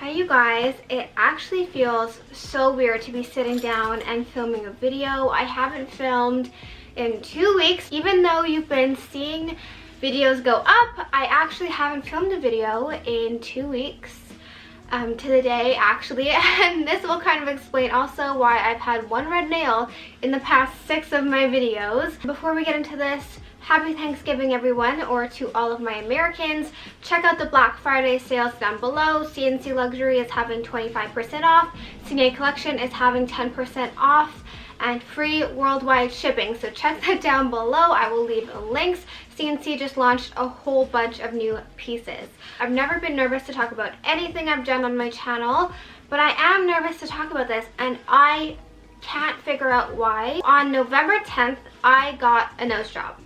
Hi you guys, it actually feels so weird to be sitting down and filming a video. I haven't filmed in 2 weeks. Even though you've been seeing videos go up, I actually haven't filmed a video in 2 weeks. To the day actually, and this will kind of explain also why I've had one red nail in the past 6 of my videos. Before we get into this, happy Thanksgiving everyone, or to all of my Americans. Check out the Black Friday sales down below. CNC Luxury is having 25% off. CNA Collection is having 10% off and free worldwide shipping. So check that down below. I will leave links. CNC just launched a whole bunch of new pieces. I've never been nervous to talk about anything I've done on my channel, but I am nervous to talk about this and I can't figure out why. On November 10th, I got a nose job.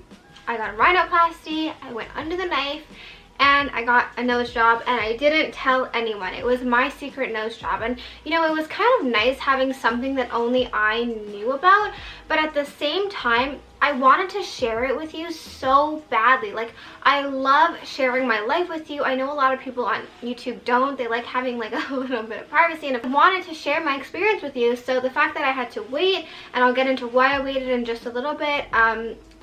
I got a rhinoplasty, I went under the knife, and I got a nose job, and I didn't tell anyone. It was my secret nose job, and you know, it was kind of nice having something that only I knew about, but at the same time, I wanted to share it with you so badly. Like, I love sharing my life with you. I know a lot of people on YouTube don't. They like having like a little bit of privacy, and I wanted to share my experience with you. So the fact that I had to wait, and I'll get into why I waited in just a little bit,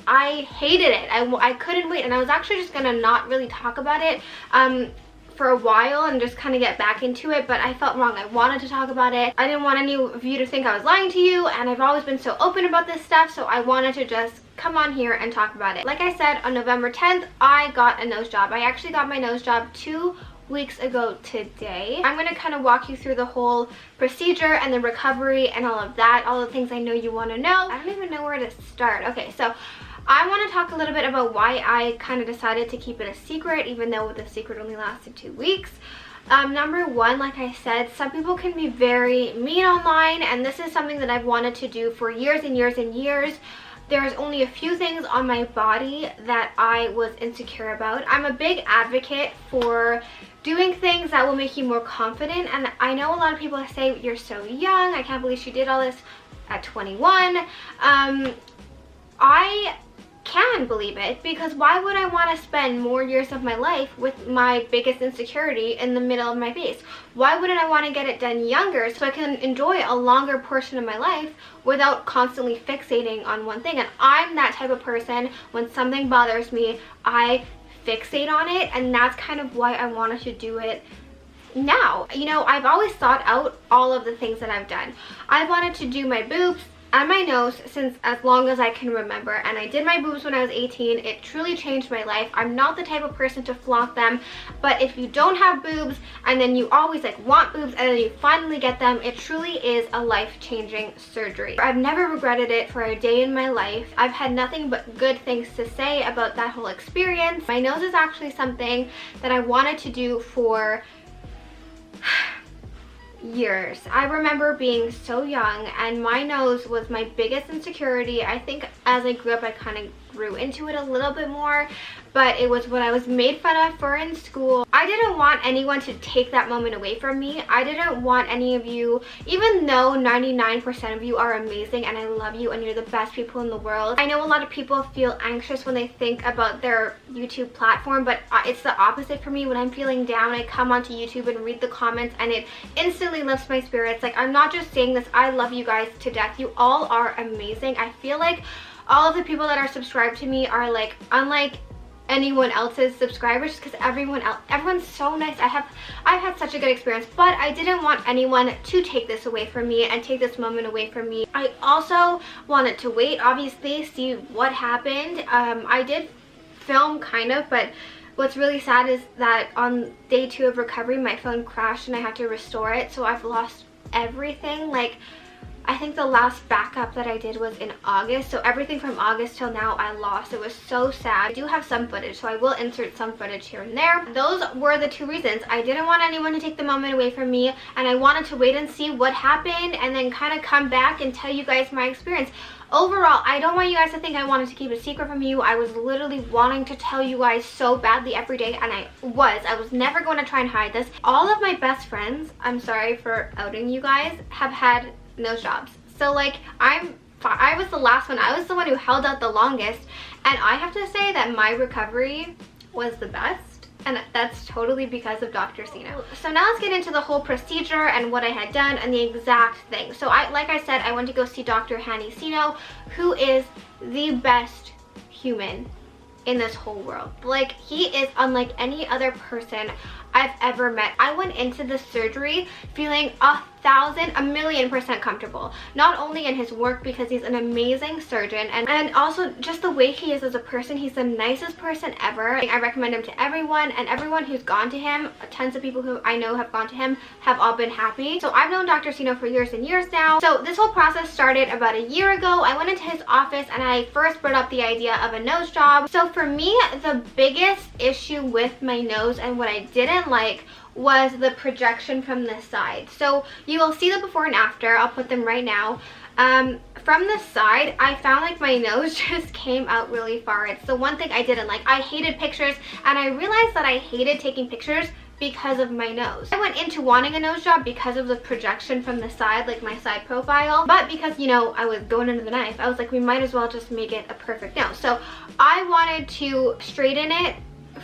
I hated it. I couldn't wait, and I was actually just gonna not really talk about it for a while and just kind of get back into it, but I felt wrong. I wanted to talk about it. I didn't want any of you to think I was lying to you, and I've always been so open about this stuff, so I wanted to just come on here and talk about it. Like I said, on November 10th, I got a nose job. I actually got my nose job 2 weeks ago today. I'm going to kind of walk you through the whole procedure and the recovery and all of that, all the things I know you want to know. I don't even know where to start. Okay, so I want to talk a little bit about why I kind of decided to keep it a secret, even though the secret only lasted 2 weeks. Number one, like I said, some people can be very mean online, and this is something that I've wanted to do for years and years and years. There's only a few things on my body that I was insecure about. I'm a big advocate for doing things that will make you more confident, and I know a lot of people say, you're so young, I can't believe she did all this at 21. I can believe it, because why would I want to spend more years of my life with my biggest insecurity in the middle of my face? Why wouldn't I want to get it done younger so I can enjoy a longer portion of my life without constantly fixating on one thing? And I'm that type of person. When something bothers me, I fixate on it, and that's kind of why I wanted to do it now. You know, I've always thought out all of the things that I've done. I wanted to do my boobs and my nose since as long as I can remember, and I did my boobs when I was 18. It truly changed my life. I'm not the type of person to flaunt them, but if you don't have boobs and then you always like want boobs and then you finally get them, it truly is a life-changing surgery. I've never regretted it for a day in my life. I've had nothing but good things to say about that whole experience. My nose is actually something that I wanted to do for years. I remember being so young, and my nose was my biggest insecurity. I think as I grew up, I kind of grew into it a little bit more, but it was what I was made fun of for in school. I didn't want anyone to take that moment away from me. I didn't want any of you, even though 99% of you are amazing and I love you and you're the best people in the world. I know a lot of people feel anxious when they think about their YouTube platform, but it's the opposite for me. When I'm feeling down, I come onto YouTube and read the comments, and it instantly lifts my spirits. Like, I'm not just saying this, I love you guys to death. You all are amazing. I feel like all of the people that are subscribed to me are like unlike anyone else's subscribers, because everyone's so nice. I've had such a good experience, but I didn't want anyone to take this away from me and take this moment away from me. I also wanted to wait, obviously, see what happened. I did film kind of, but what's really sad is that on day 2 of recovery, my phone crashed and I had to restore it, so I've lost everything. Like, I think the last backup that I did was in August, so everything from August till now I lost. It was so sad. I do have some footage, so I will insert some footage here and there. Those were the 2 reasons. I didn't want anyone to take the moment away from me, and I wanted to wait and see what happened and then kind of come back and tell you guys my experience. Overall, I don't want you guys to think I wanted to keep a secret from you. I was literally wanting to tell you guys so badly every day, and I was never going to try and hide this. All of my best friends, I'm sorry for outing you guys, have had nose jobs. So like, I was the last one. I was the one who held out the longest, and I have to say that my recovery was the best. and that's totally because of Dr. Sino. So now let's get into the whole procedure and what I had done and the exact thing. So like I said, I went to go see Dr. Hani Sino, who is the best human in this whole world. Like, he is unlike any other person I've ever met. I went into the surgery feeling 1,000,000,000% comfortable, not only in his work because he's an amazing surgeon, and also just the way he is as a person. He's the nicest person ever. I recommend him to everyone, and everyone who's gone to him, tons of people who I know have gone to him, have all been happy. So I've known Dr. Sino for years and years now. So this whole process started about a year ago. I went into his office and I first brought up the idea of a nose job. So for me, the biggest issue with my nose and what I didn't like was the projection from this side. So you will see the before and after. I'll put them right now. From the side, I found like my nose just came out really far. It's the one thing I didn't like. I hated pictures, and I realized that I hated taking pictures because of my nose. I went into wanting a nose job because of the projection from the side, like my side profile, but because, you know, I was going into the knife, I was like, we might as well just make it a perfect nose. So I wanted to straighten it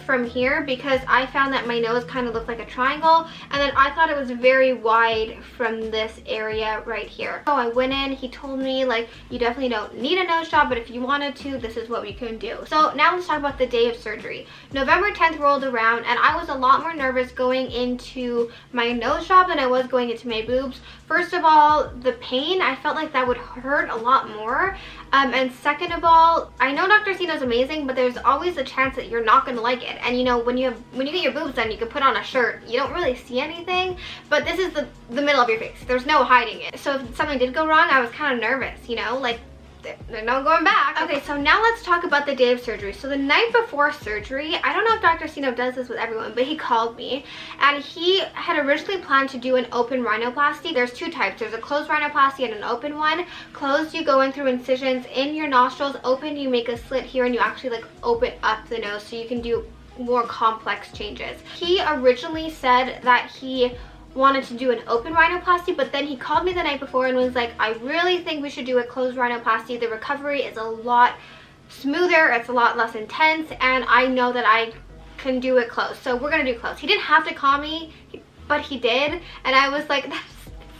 from here because I found that my nose kind of looked like a triangle, and then I thought it was very wide from this area right here. So I went in, he told me like, you definitely don't need a nose job, but if you wanted to, this is what we can do. So now let's talk about the day of surgery. November 10th rolled around, and I was a lot more nervous going into my nose job than I was going into my boobs. First of all, the pain, I felt like that would hurt a lot more. And second of all, I know Dr. Sino's amazing, but there's always a chance that you're not gonna like it. And you know, when you get your boobs done, you can put on a shirt. You don't really see anything, but this is the middle of your face. There's no hiding it. So if something did go wrong, I was kind of nervous, you know, like, there's no going back. Okay, so now let's talk about the day of surgery. So the night before surgery, I don't know if Dr. Sino does this with everyone, but he called me, and he had originally planned to do an open rhinoplasty. There's two types. There's a closed rhinoplasty and an open one. Closed, you go in through incisions in your nostrils. Open, you make a slit here and you actually like open up the nose so you can do more complex changes. He originally said that he wanted to do an open rhinoplasty, but then he called me the night before and was like, I really think we should do a closed rhinoplasty. The recovery is a lot smoother, it's a lot less intense, and I know that I can do it closed, so we're gonna do closed. He didn't have to call me, but he did, and I was like, that's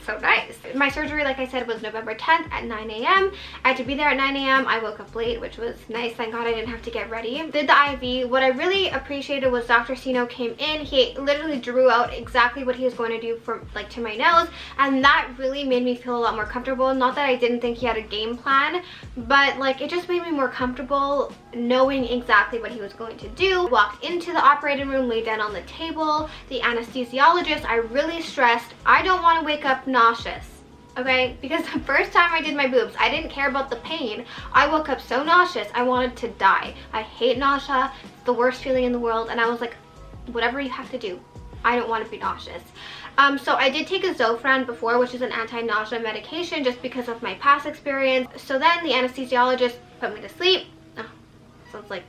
so nice. My surgery, like I said, was November 10th at 9 a.m. I had to be there at 9 a.m. I woke up late, which was nice. Thank God I didn't have to get ready. Did the IV. What I really appreciated was Dr. Sino came in. He literally drew out exactly what he was going to do for like to my nose, and that really made me feel a lot more comfortable. Not that I didn't think he had a game plan, but like it just made me more comfortable knowing exactly what he was going to do. Walked into the operating room, laid down on the table. The anesthesiologist, I really stressed, I don't want to wake up nauseous, okay? Because the first time I did my boobs, I didn't care about the pain. I woke up so nauseous, I wanted to die. I hate nausea, it's the worst feeling in the world, and I was like, whatever you have to do, I don't want to be nauseous. So I did take a Zofran before, which is an anti-nausea medication, just because of my past experience. So then the anesthesiologist put me to sleep. Sounds like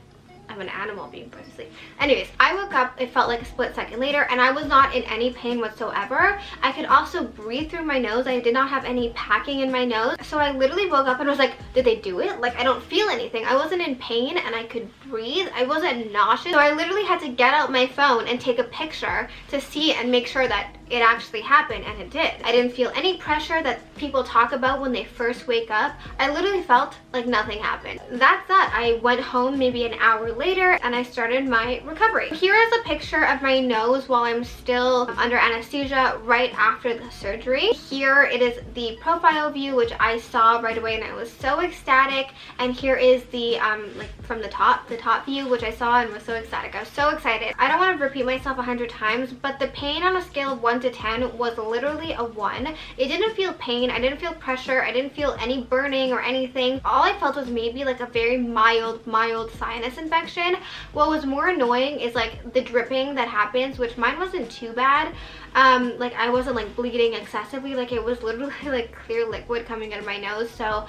I'm an animal being put to sleep. Anyways, I woke up, it felt like a split second later, and I was not in any pain whatsoever. I could also breathe through my nose. I did not have any packing in my nose. So I literally woke up and was like, did they do it? Like, I don't feel anything. I wasn't in pain and I could breathe. I wasn't nauseous. So I literally had to get out my phone and take a picture to see and make sure that it actually happened, and it did. I didn't feel any pressure that people talk about when they first wake up. I literally felt like nothing happened. That's that. I went home maybe an hour later and I started my recovery. Here is a picture of my nose while I'm still under anesthesia right after the surgery. Here it is the profile view, which I saw right away and I was so ecstatic. And here is the like from the top view, which I saw and was so ecstatic. I was so excited. I don't want to repeat myself 100 times, but the pain on a scale of 1 to 10 was literally a 1. It didn't feel pain, I didn't feel pressure, I didn't feel any burning or anything. All I felt was maybe like a very mild sinus infection. What was more annoying is like the dripping that happens, which mine wasn't too bad. Like I wasn't like bleeding excessively, like it was literally like clear liquid coming out of my nose. So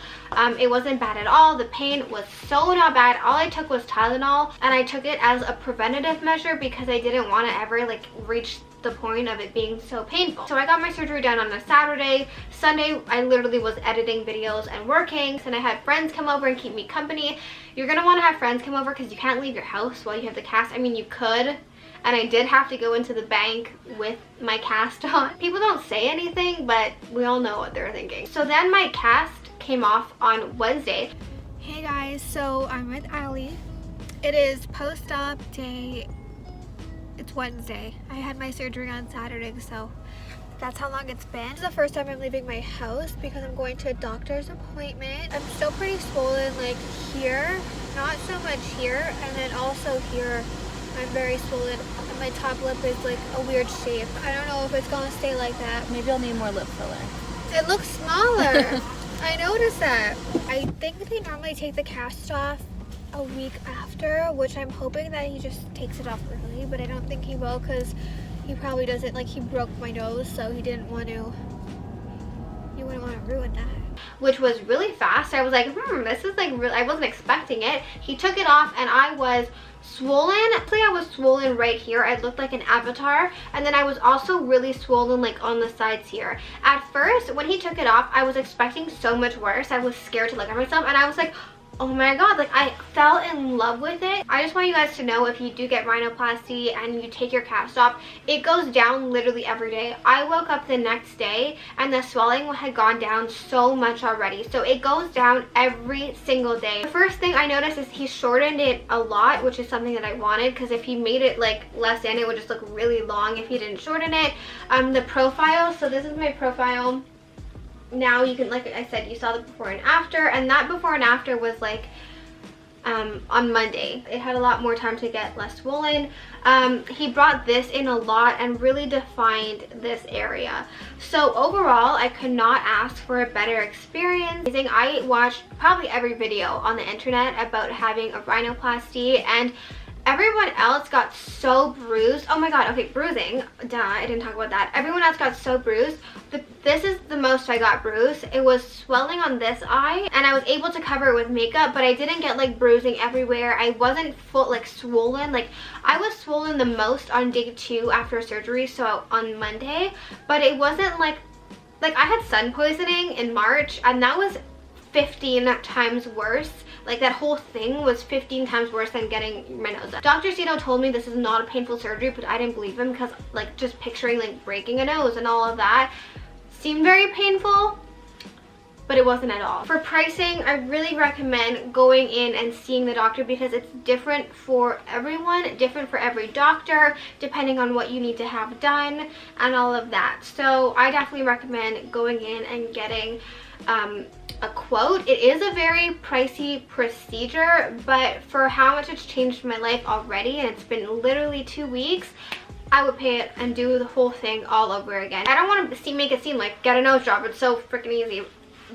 it wasn't bad at all. The pain was so not bad. All I took was Tylenol, and I took it as a preventative measure because I didn't want to ever like reach the point of it being so painful. So I got my surgery done on a Saturday. Sunday I literally was editing videos and working, and I had friends come over and keep me company. You're gonna want to have friends come over because you can't leave your house while you have the cast. I mean, you could, and I did have to go into the bank with my cast on. People don't say anything, but we all know what they're thinking. So then my cast came off on Wednesday. Hey guys, so I'm with Allie. It is post-op day. It's Wednesday. I had my surgery on Saturday, so that's how long it's been. This is the first time I'm leaving my house because I'm going to a doctor's appointment. I'm still pretty swollen, like here, not so much here, and then also here I'm very swollen, and my top lip is like a weird shape. I don't know if it's gonna stay like that. Maybe I'll need more lip filler. It looks smaller. I noticed that. I think they normally take the cast off a week after, which I'm hoping that he just takes it off early, but I don't think he will because he probably doesn't, like, he broke my nose, so he wouldn't want to ruin that. Which was really fast. I was like, this is like really, I wasn't expecting it. He took it off and I was swollen. Actually, I was swollen right here. I looked like an avatar. And then I was also really swollen like on the sides here. At first, when he took it off, I was expecting so much worse. I was scared to look at myself and I was like, oh my god, like I fell in love with it. I just want you guys to know, if you do get rhinoplasty and you take your cast off, it goes down literally every day. I woke up the next day and the swelling had gone down so much already. So it goes down every single day. The first thing I noticed is he shortened it a lot, which is something that I wanted, because if he made it like less in, it would just look really long if he didn't shorten it. The profile, so this is my profile. Now you can, like I said, you saw the before and after, and that before and after was like on Monday. It had a lot more time to get less swollen. He brought this in a lot and really defined this area. So overall, I could not ask for a better experience. I think I watched probably every video on the internet about having a rhinoplasty, and everyone else got so bruised. Oh my god, okay, bruising. Duh, I didn't talk about that. Everyone else got so bruised. But this is the most I got bruised. It was swelling on this eye, and I was able to cover it with makeup, but I didn't get like bruising everywhere. I wasn't full, like swollen. Like I was swollen the most on day 2 after surgery, so on Monday, but it wasn't like I had sun poisoning in March, and that was 15 times worse. Like that whole thing was 15 times worse than getting my nose up. Dr. Zito told me this is not a painful surgery, but I didn't believe him because like just picturing like breaking a nose and all of that seemed very painful, but it wasn't at all. For pricing, I really recommend going in and seeing the doctor because it's different for everyone, different for every doctor, depending on what you need to have done and all of that. So I definitely recommend going in and getting a quote. It is a very pricey procedure, but for how much it's changed my life already, and it's been literally 2 weeks, I would pay it and do the whole thing all over again. I don't want to make it seem like get a nose job, it's so freaking easy,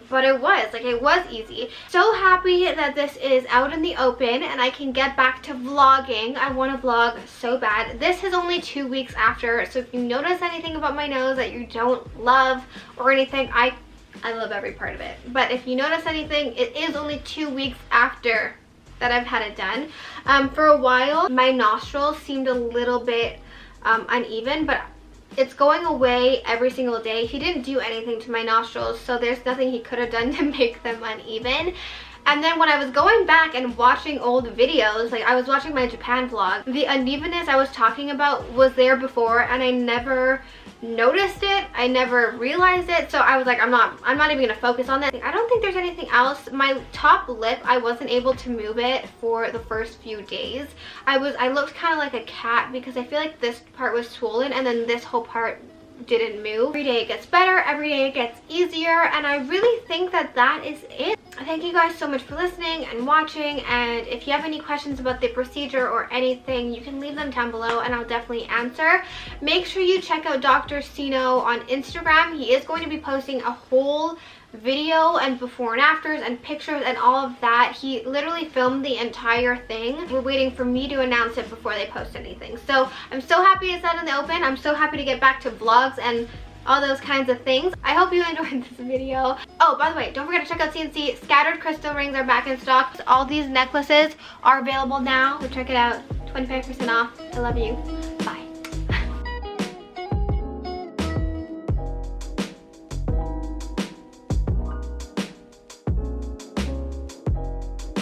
but it was easy. So happy that this is out in the open and I can get back to vlogging. I want to vlog so bad. This is only 2 weeks after, so if you notice anything about my nose that you don't love or anything, I love every part of it. But if you notice anything, it is only 2 weeks after that I've had it done. For a while, my nostrils seemed a little bit uneven, but it's going away every single day. He didn't do anything to my nostrils, so there's nothing he could have done to make them uneven. And then when I was going back and watching old videos, like I was watching my Japan vlog, the unevenness I was talking about was there before, and I never noticed it. I never realized it. So I was like, I'm not even gonna focus on that. I don't think there's anything else. My top lip, I wasn't able to move it for the first few days. I looked kind of like a cat because I feel like this part was swollen and then this whole part didn't move. Every day it gets better, every day it gets easier, and I really think that that is it. Thank you guys so much for listening and watching, and if you have any questions about the procedure or anything, you can leave them down below and I'll definitely answer. Make sure you check out Dr. Sino on Instagram. He is going to be posting a whole video and before and afters and pictures and all of that. He literally filmed the entire thing. We're waiting for me to announce it before they post anything. So I'm so happy it's out in the open. I'm so happy to get back to vlogs and all those kinds of things. I hope you enjoyed this video. Oh, by the way, don't forget to check out CNC. Scattered crystal rings are back in stock. All these necklaces are available now, so check it out. 25% off. I love you.